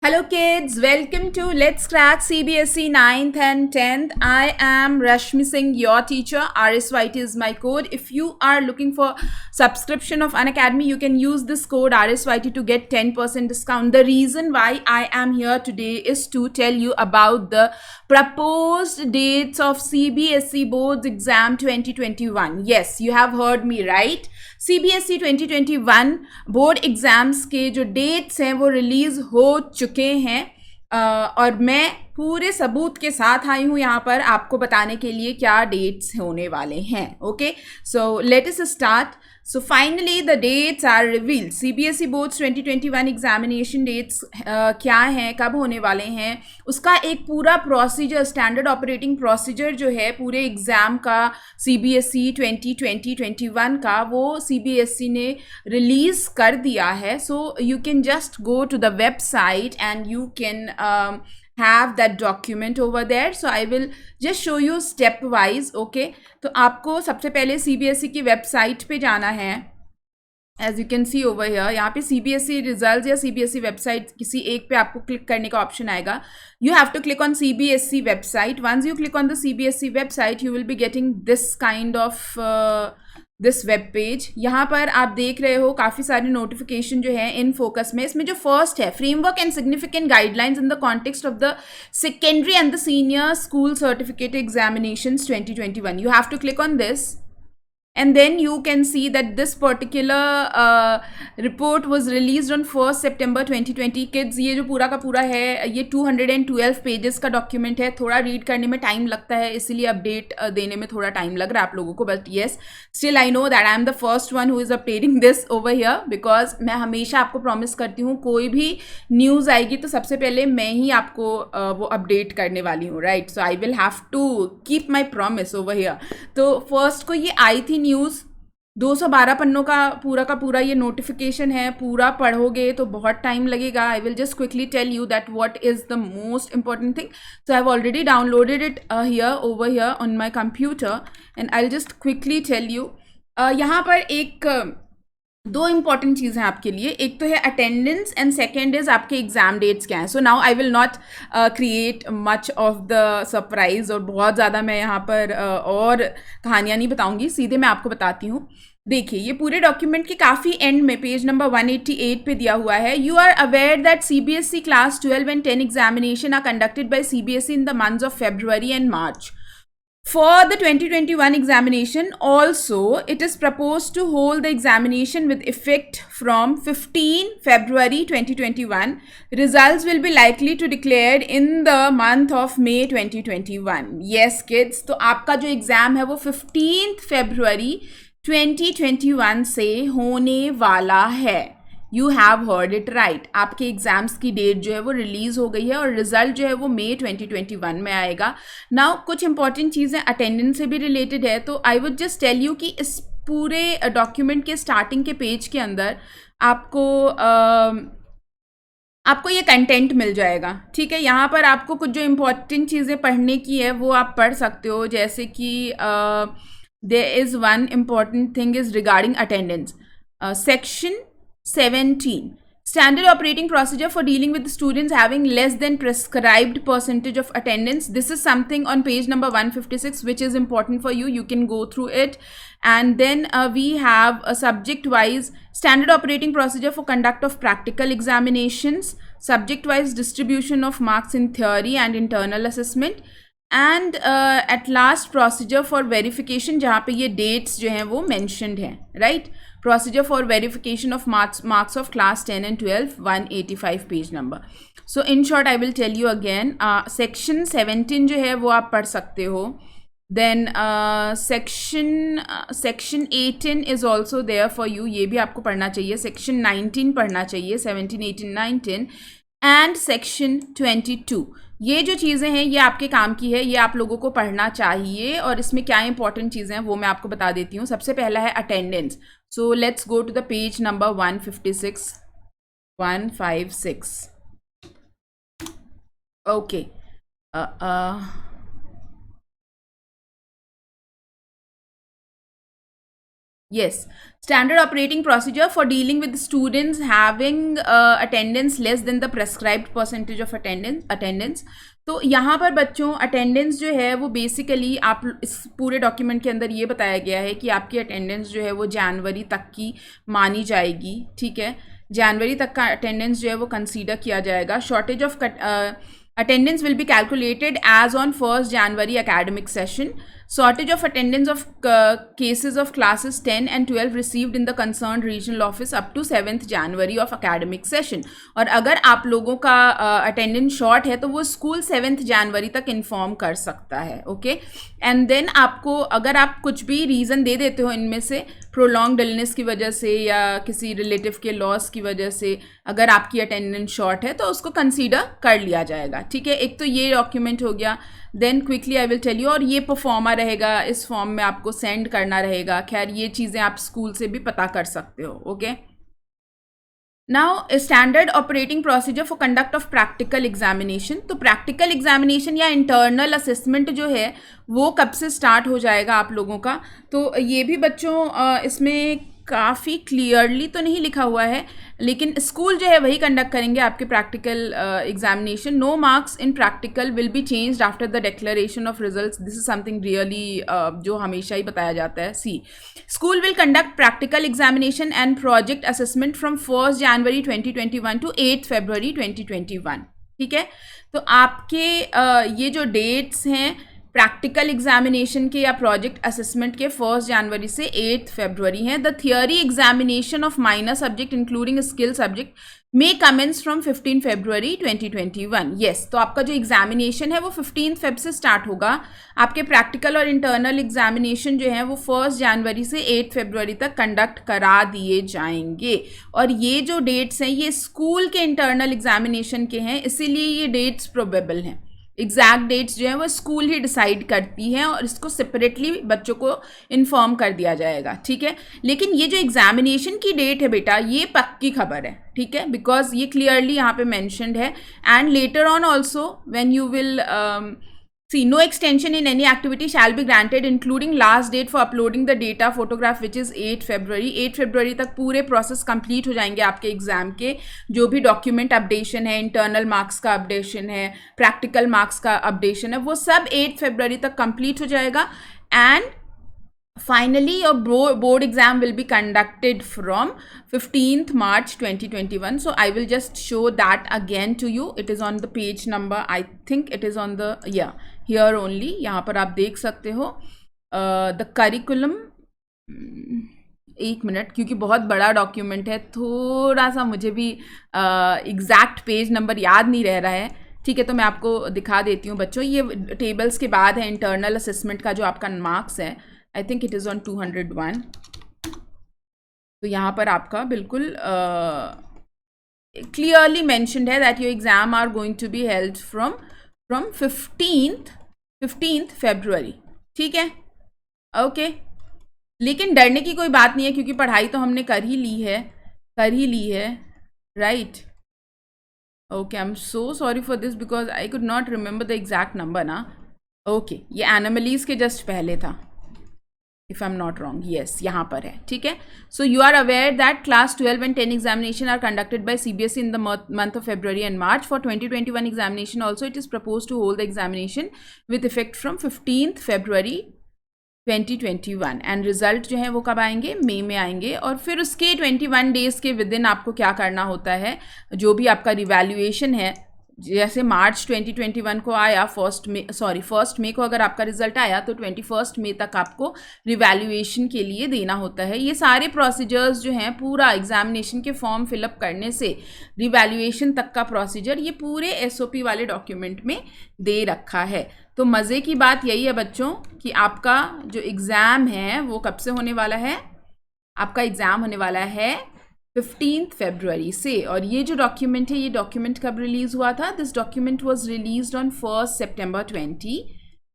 Hello kids, welcome to Let's Crack CBSE 9th and 10th. I am Rashmi Singh, your teacher. RSYT is my code. If you are looking for subscription of Unacademy, you can use this code RSYT to get 10% discount. The reason why I am here today is to tell you about the proposed dates of CBSE Boards Exam 2021. Yes, you have heard me right. CBSE 2021 board exams के जो dates हैं वो release हो चुके हैं और मैं पूरे सबूत के साथ आई हूँ यहाँ पर आपको बताने के लिए क्या डेट्स होने वाले हैं. Okay, so let us start. So finally the dates are revealed. CBSE Boards 2021 examination dates क्या हैं, कब होने वाले हैं, उसका एक पूरा प्रोसीजर, स्टैंडर्ड ऑपरेटिंग प्रोसीजर जो है पूरे एग्ज़ाम का CBSE 2020-21 का, वो CBSE ने रिलीज़ कर दिया है. So you can just go to the website and you can have that document over there. So I will just show you step wise. Okay, तो आपको सबसे पहले CBSE की वेबसाइट पे जाना है. As you can see over here, यहाँ पे CBSE रिजल्ट या CBSE वेबसाइट किसी एक पे आपको क्लिक करने का ऑप्शन आएगा. You have to click on CBSE website. Once you click on the CBSE website you will be getting this kind of this web page. यहाँ पर आप देख रहे हो काफ़ी सारे नोटिफिकेशन जो है इन फोकस में. इसमें जो फर्स्ट है, framework and significant guidelines in the context of the secondary and the senior school certificate examinations 2021. You have to click on this. And then you can see that this particular report was released on 1st September 2020. Kids, ये जो पूरा का पूरा है ये 212 pages का document है. थोड़ा रीड करने में टाइम लगता है, इसीलिए अपडेट देने में थोड़ा टाइम लग रहा है आप लोगों को. But yes, still I know that I am the first one who is updating this over here, because मैं हमेशा आपको प्रॉमिस करती हूँ कोई भी न्यूज़ आएगी तो सबसे पहले मैं ही आपको वो अपडेट करने वाली हूँ. Right, so I will have to keep my promise over here. तो फर्स्ट को ये आई थी न्यूज़, 212 पन्नों का पूरा ये नोटिफिकेशन है. पूरा पढ़ोगे तो बहुत टाइम लगेगा. I will just quickly tell you that what is the most important thing. So I have already downloaded it here over here on my computer and I will just quickly tell you. यहाँ पर एक दो important चीज़ हैं आपके लिए. एक तो है अटेंडेंस एंड सेकेंड इज आपके एग्जाम डेट्स क्या हैं. So now I will not create much of the surprise और बहुत ज़्यादा मैं यहाँ पर और कहानियाँ नहीं बताऊँगी, सीधे मैं आपको बताती हूँ. देखिए, ये पूरे डॉक्यूमेंट के काफ़ी एंड में पेज नंबर 188 पे दिया हुआ है. You are aware that CBSE class 12 and 10 examination are conducted by CBSE in the months of February and March. For the 2021 examination also, it is proposed to hold the examination with effect from 15 February 2021. Results will be likely to declared in the month of May 2021. Yes kids, तो आपका जो exam है वो 15th February 2021 से होने वाला है. You have heard it right. आपके एग्जाम्स की डेट जो है वो रिलीज़ हो गई है और रिजल्ट जो है वो मई 2021 में आएगा. नाउ कुछ इंपॉर्टेंट चीज़ें अटेंडेंस से भी रिलेटेड है, तो I would just tell you कि इस पूरे डॉक्यूमेंट के स्टार्टिंग के पेज के अंदर आपको ये कंटेंट मिल जाएगा. ठीक है, यहाँ पर आपको कुछ जो इम्पोर्टेंट चीज़ें पढ़ने की है वो आप पढ़ सकते हो. जैसे कि there is one important thing is regarding attendance. Section 17, standard operating procedure for dealing with the students having less than prescribed percentage of attendance. This is something on page number 156 which is important for you. You can go through it. And then we have a subject wise standard operating procedure for conduct of practical examinations, subject wise distribution of marks in theory and internal assessment, and at last procedure for verification, जहाँ पे ये dates जो हैं वो mentioned हैं. right, procedure for verification of marks of class 10 and 12, 185 page number. So in short I will tell you again, section 17 जो है वो आप पढ़ सकते हो. Then section 18 is also there for you, ये भी आपको पढ़ना चाहिए. section 19 पढ़ना चाहिए, 17, 18, 19 and section 22. ये जो चीज़ें हैं ये आपके काम की है, ये आप लोगों को पढ़ना चाहिए. और इसमें क्या इंपॉर्टेंट चीज़ें हैं वो मैं आपको बता देती हूँ. सबसे पहला है attendance. So let's go to the page number 156. Okay, Yes, standard operating procedure for dealing with students having attendance less than the prescribed percentage of attendance. तो यहाँ पर बच्चों अटेंडेंस जो है वो बेसिकली आप इस पूरे डॉक्यूमेंट के अंदर ये बताया गया है कि आपकी अटेंडेंस जो है वो जनवरी तक की मानी जाएगी, ठीक है। जनवरी तक का अटेंडेंस जो है वो कंसीडर किया जाएगा। Shortage of attendance will be calculated as on 1st January academic session. Shortage of attendance of cases of classes 10 and 12 received in the concerned regional office up to 7th January of academic session. और अगर आप लोगों का attendance short है तो वो school 7th जनवरी तक inform कर सकता है, ओके। एंड देन आपको अगर आप कुछ भी रीज़न दे देते हो इनमें से, प्रोलॉन्ग इलनेस की वजह से या किसी रिलेटिव के लॉस की वजह से अगर आपकी अटेंडेंस शॉर्ट है तो उसको कंसीडर कर लिया जाएगा, ठीक है। एक तो ये डॉक्यूमेंट हो गया। Then quickly I will tell you, और ये परफॉर्मा रहेगा, इस फॉर्म में आपको सेंड करना रहेगा। खैर ये चीज़ें आप स्कूल से भी पता कर सकते हो, okay. Now standard operating procedure for conduct of practical examination. तो प्रैक्टिकल एग्जामिनेशन या इंटरनल असेसमेंट जो है वो कब से स्टार्ट हो जाएगा आप लोगों का, तो ये भी बच्चों इसमें काफ़ी क्लियरली तो नहीं लिखा हुआ है, लेकिन स्कूल जो है वही कंडक्ट करेंगे आपके practical examination. No marks in practical will be changed after the declaration of results. This is something really जो हमेशा ही बताया जाता है। See, school will conduct practical examination and project assessment from 1st January 2021 to 8th February 2021, ठीक है। तो आपके ये जो डेट्स हैं प्रैक्टिकल एग्जामिनेशन के या प्रोजेक्ट असेसमेंट के 1st जनवरी से 8th फरवरी हैं। The theory examination of minor subject including skill subject may commence from 15 February 2021। Yes, तो आपका जो एग्जामिनेशन है वो 15 फेब से स्टार्ट होगा। आपके प्रैक्टिकल और इंटरनल एग्जामिनेशन जो है वो 1st जनवरी से 8th फरवरी तक कंडक्ट करा दिए जाएंगे। और ये जो डेट्स हैं ये स्कूल के इंटरनल एग्जामिनेशन के हैं, इसीलिए ये डेट्स प्रोबेबल हैं। एग्जैक्ट डेट्स जो है वो स्कूल ही डिसाइड करती हैं और इसको सेपरेटली बच्चों को इन्फॉर्म कर दिया जाएगा, ठीक है। लेकिन ये जो एग्जामिनेशन की डेट है बेटा ये पक्की खबर है, ठीक है, बिकॉज ये क्लियरली यहाँ पे मेंशन्ड है। And later on also when you will see, no extension in any activity shall be granted including last date for uploading the data photograph which is 8 February। 8 फरवरी तक पूरे प्रोसेस कंप्लीट हो जाएंगे आपके exam के। जो भी document updation है, internal marks का अपडेशन है, प्रैक्टिकल मार्क्स का अपडेशन है, वो सब 8 फरवरी तक कंप्लीट हो जाएगा। And finally your board exam will be conducted from 15th March 2021। so I will just show that again to you। it is on the page number, I think it is on the here only। यहाँ पर आप देख सकते हो the curriculum। एक minute, क्योंकि बहुत बड़ा डॉक्यूमेंट है, थोड़ा सा मुझे भी एग्जैक्ट पेज नंबर याद नहीं रह रहा है, ठीक है। तो मैं आपको दिखा देती हूँ बच्चों। ये टेबल्स के बाद है इंटरनल असेसमेंट का जो आपका मार्क्स है। I think it is on 201। तो यहाँ पर आपका बिल्कुल क्लियरली मैंशनड है that your exam are going to be held from 15th February, ठीक है, ओके। लेकिन डरने की कोई बात नहीं है क्योंकि पढ़ाई तो हमने कर ही ली है, right. Okay, I am so sorry for this because I could not remember the exact number ना। ओके, ये एनोमलीज के जस्ट पहले था, if I'm not wrong। yes, यहाँ पर है, ठीक है। so you are aware that class 12 and 10 examination are conducted by CBSE in the month of February and March। for 2021 examination also it is proposed to hold the examination with effect from 15th February 2021 and result जो है वो कब आएंगे, मई में आएंगे। और फिर उसके 21 डेज़ के विद इन आपको क्या करना होता है, जो भी आपका रिवैल्यूएशन है, जैसे मार्च 2021 को आया, 1 मई को अगर आपका रिजल्ट आया तो 21 मई तक आपको रिवैल्यूएशन के लिए देना होता है। ये सारे प्रोसीजर्स जो हैं, पूरा एग्जामिनेशन के फॉर्म फिलअप करने से रिवैल्यूएशन तक का प्रोसीजर ये पूरे SOP वाले डॉक्यूमेंट में दे रखा है। तो मज़े की बात यही है बच्चों कि आपका जो एग्ज़ाम है वो कब से होने वाला है, आपका एग्ज़ाम होने वाला है 15th फरवरी से। और ये जो डॉक्यूमेंट है, ये डॉक्यूमेंट कब रिलीज़ हुआ था, this document was released on 1st September 20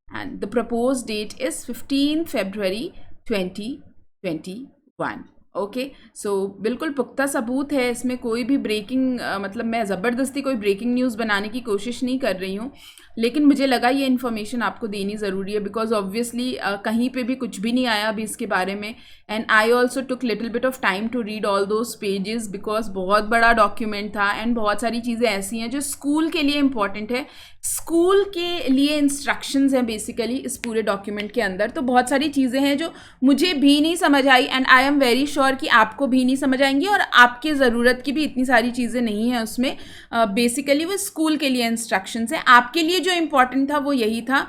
and the propose date is 15th February 2021। Okay, so बिल्कुल पुख्ता सबूत है इसमें, कोई भी ब्रेकिंग मतलब मैं ज़बरदस्ती कोई ब्रेकिंग न्यूज़ बनाने की कोशिश नहीं कर रही हूँ, लेकिन मुझे लगा ये इन्फॉर्मेशन आपको देनी ज़रूरी है बिकॉज ऑब्वियसली कहीं पे भी कुछ भी नहीं आया अभी इसके बारे में. And I also took little bit of time to read all those pages because बहुत बड़ा डॉक्यूमेंट था एंड बहुत सारी चीज़ें ऐसी हैं जो स्कूल के लिए इंपॉर्टेंट है. स्कूल के लिए इंस्ट्रक्शंस हैं बेसिकली इस पूरे डॉक्यूमेंट के अंदर. तो बहुत सारी चीज़ें हैं जो मुझे भी नहीं समझ आई and I am very sure कि आपको भी नहीं समझ आएंगी और आपकी ज़रूरत की भी इतनी सारी चीज़ें नहीं हैं उसमें. बेसिकली वो स्कूल के लिए इंस्ट्रक्शंस हैं. आपके लिए जो इम्पॉर्टेंट था वो यही था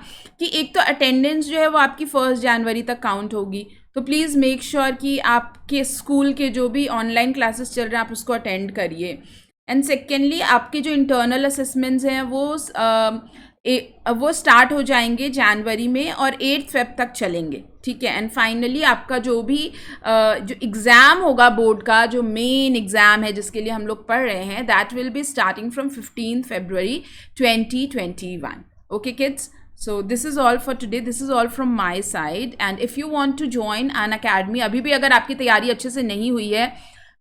कि एक तो अटेंडेंस जो है वो आपकी 1 जनवरी तक काउंट होगी. तो प्लीज़ मेक श्योर कि आपके स्कूल के जो भी ऑनलाइन क्लासेस चल रहे हैं आप उसको अटेंड करिए. एंड सेकेंडली आपके जो इंटरनल असेसमेंट्स हैं वो स्टार्ट हो जाएंगे जनवरी में और 8 फेब तक चलेंगे. ठीक है. एंड फाइनली आपका जो भी जो एग्ज़ाम होगा बोर्ड का, जो मेन एग्ज़ाम है जिसके लिए हम लोग पढ़ रहे हैं, that will be starting from 15 February 2021. Okay kids, so this is all for today. This is all from my side. And if you want to join an academy, अभी भी अगर आपकी तैयारी अच्छे से नहीं हुई है,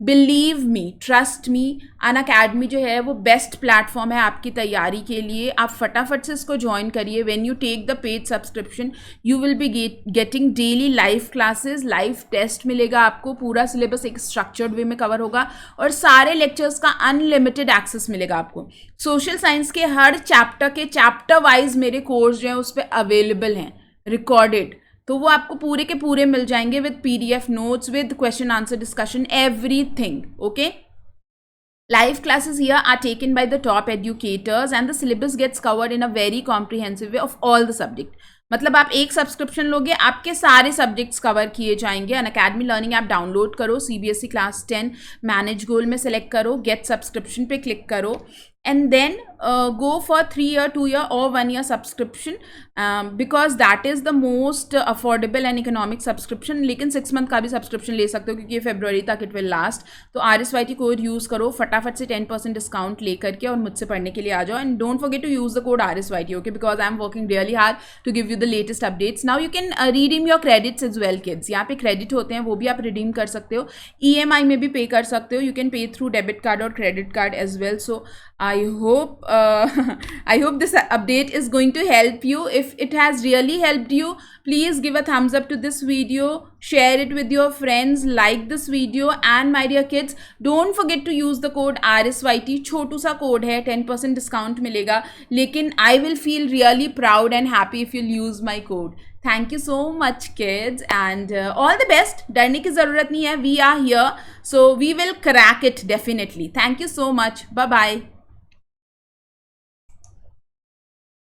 बिलीव मी, ट्रस्ट मी, अन अकेडमी जो है वो बेस्ट प्लेटफॉर्म है आपकी तैयारी के लिए. आप फटाफट से इसको ज्वाइन करिए. When you take the paid subscription you will be getting daily live classes, live test मिलेगा आपको, पूरा सिलेबस एक स्ट्रक्चर्ड वे में कवर होगा और सारे लेक्चर्स का अनलिमिटेड एक्सेस मिलेगा आपको. सोशल साइंस के हर चैप्टर वाइज मेरे कोर्स जो हैं उस पर अवेलेबल हैं रिकॉर्डेड. तो वो आपको पूरे के पूरे मिल जाएंगे with PDF notes, with question answer discussion, everything. Okay. Live classes here are taken by the top educators and the syllabus gets covered in a very comprehensive way of all the subject. मतलब आप एक subscription लोगे, आपके सारे subjects cover किए जाएंगे. अन academy learning app download करो, CBSE class 10 manage गोल में सेलेक्ट करो, गेट सब्सक्रिप्शन पे क्लिक करो and then go for 3-year, 2-year or 1-year subscription because that is the most affordable and economic subscription. लेकिन 6 month का भी सब्सक्रिप्शन ले सकते हो क्योंकि ये February तक इट विल लास्ट. तो RSYT कोड यूज़ करो, फटाफट से 10% डिस्काउंट ले करके और मुझसे पढ़ने के लिए आ जाओ. And don't forget to use the code RSYT, okay, because I am working really hard to give you the latest updates. Now you can redeem your credits as well kids. यहाँ पे क्रेडिट होते हैं, वो भी आप redeem कर सकते हो. EMI में भी पे कर सकते हो. You can pay through debit card और credit card as well. So I hope this update is going to help you. If it has really helped you, please give a thumbs up to this video, share it with your friends, like this video, and my dear kids, don't forget to use the code RSYT. छोटू सा code है, 10% discount मिलेगा, लेकिन I will feel really proud and happy if you'll use my code. Thank you so much kids and all the best. डरने की ज़रूरत नहीं है, we are here, so we will crack it definitely. Thank you so much. Bye bye.